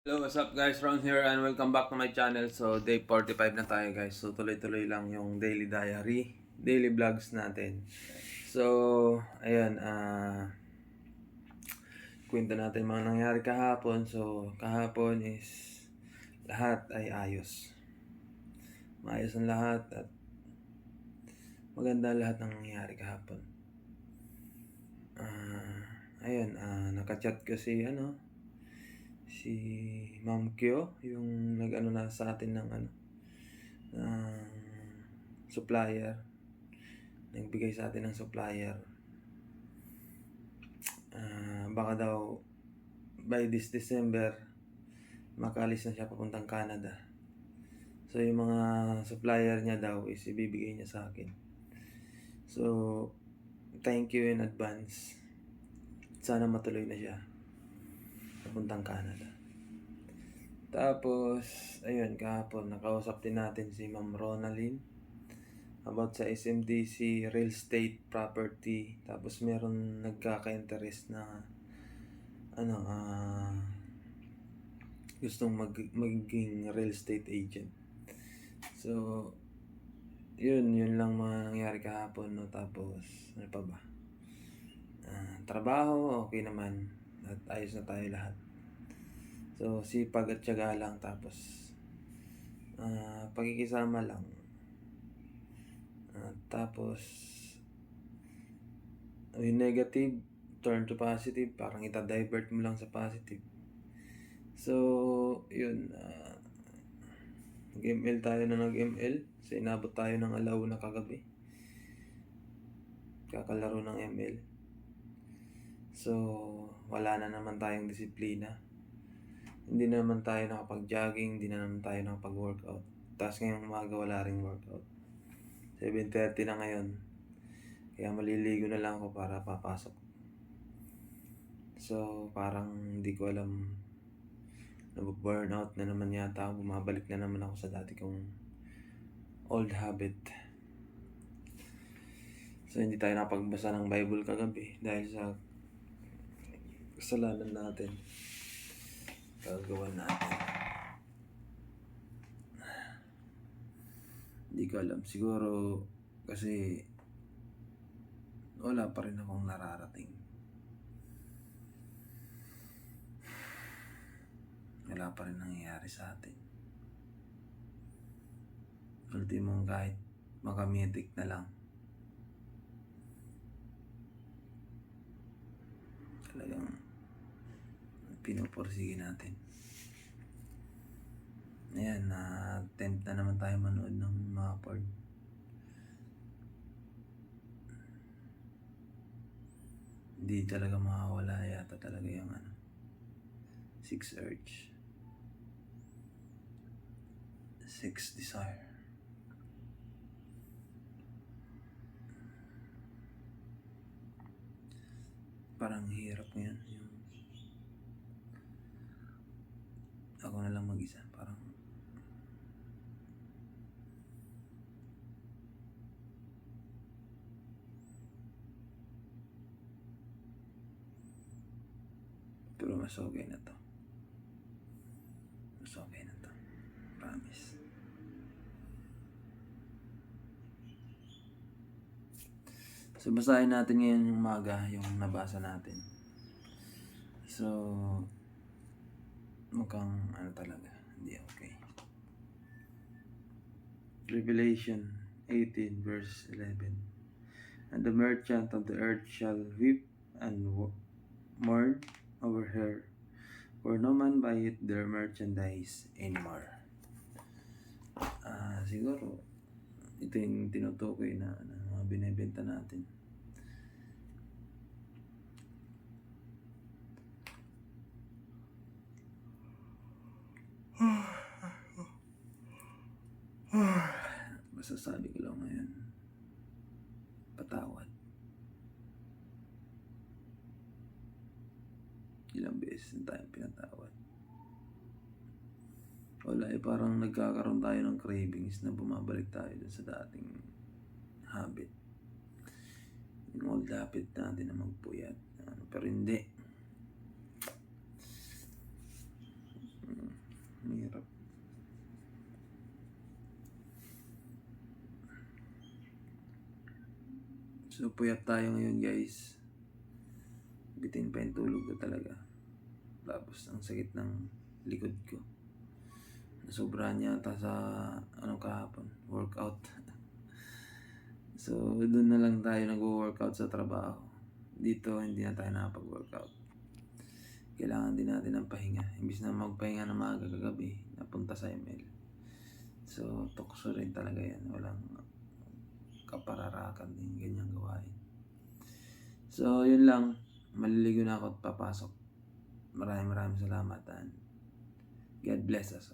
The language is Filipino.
Hello, what's up guys? Ron here and welcome back to my channel. So, day 45 na tayo guys. So, tuloy-tuloy lang yung daily diary, daily vlogs natin. So, ayan, kwento natin mga nangyari kahapon. So, kahapon is lahat ay ayos. Maayos ang lahat at maganda lahat ng nangyari kahapon. Nakachat ko si Ma'am Kyo, yung nag-ano na sa atin ng supplier. Nagbigay sa atin ng supplier. Baka daw by this December makalis na siya papuntang Canada. So yung mga supplier niya daw is ibibigay niya sa akin. So thank you in advance. Sana matuloy na siya papuntang Canada. Tapos ayun, kahapon nakausap din natin si Ma'am Ronalyn about sa SMDC real estate property. Tapos meron nagkaka-interest na gustong maging real estate agent. So yun lang mga nangyari kahapon, no? Tapos ano pa ba, trabaho okay naman at ayos na tayo lahat. So sipag at tiyaga lang, tapos pagkikisama lang. Tapos yung negative turn to positive, parang ita-divert mo lang sa positive. So yun, nag-ML tayo na nag-ML. So inabot tayo ng alauna kagabi, kakalaro ng ML. So wala na naman tayong disiplina, hindi na naman tayo nakapag-jogging, hindi na naman tayo nakapag-workout. Tapos ngayong umaga wala ring workout. 7:30 na ngayon, kaya maliligo na lang ako para papasok. So parang hindi ko alam, nag-burnout na naman yata ako, bumabalik na naman ako sa dati kong old habit. So hindi tayo napagbasa ng Bible kagabi dahil sa kasalanan natin, gagawin natin. Hindi ko alam, siguro kasi wala pa rin akong nararating. Wala pa rin nangyayari sa atin. Ultimong kahit makamitik na lang, talagang pinupursige natin. Ayan, attempt na naman tayo manood ng mga porn. Hindi talaga makawala yata talaga yung sex urge, sex desire. Parang hirap ngayon yung ako na lang mag-isa. Parang pero mas okay na to. Mas okay na to. Promise. So basahin natin ngayon yung umaga, yung nabasa natin. So mukhang talaga hindi okay. Revelation 18 verse 11. And the merchant of the earth shall weep and mourn over her, for no man buyeth their merchandise anymore. Siguro ito yung tinutukoy na mga binibenta natin. Masasabi ko lang ngayon, patawad. Ilang beses na tayong pinatawad. Wala, parang nagkakaroon tayo ng cravings na bumabalik tayo dun sa dating habit. Yung old habit natin na magpuyat. Pero hindi. So, puyat tayo ngayon guys. Bitin pa yung tulog ko talaga. Tapos, ang sakit ng likod ko. Nasobra niya ata sa kahapon, workout. So, doon na lang tayo nag-workout sa trabaho. Dito, hindi na tayo nakapag-workout. Kailangan din natin ng pahinga. Imbis na magpahinga na maaga kagabi, napunta sa ML. So, tukso rin talaga yan. Walang kapararakan din ganyang gawain. So, yun lang. Maliligo na ako at papasok. Maraming salamat and God bless us.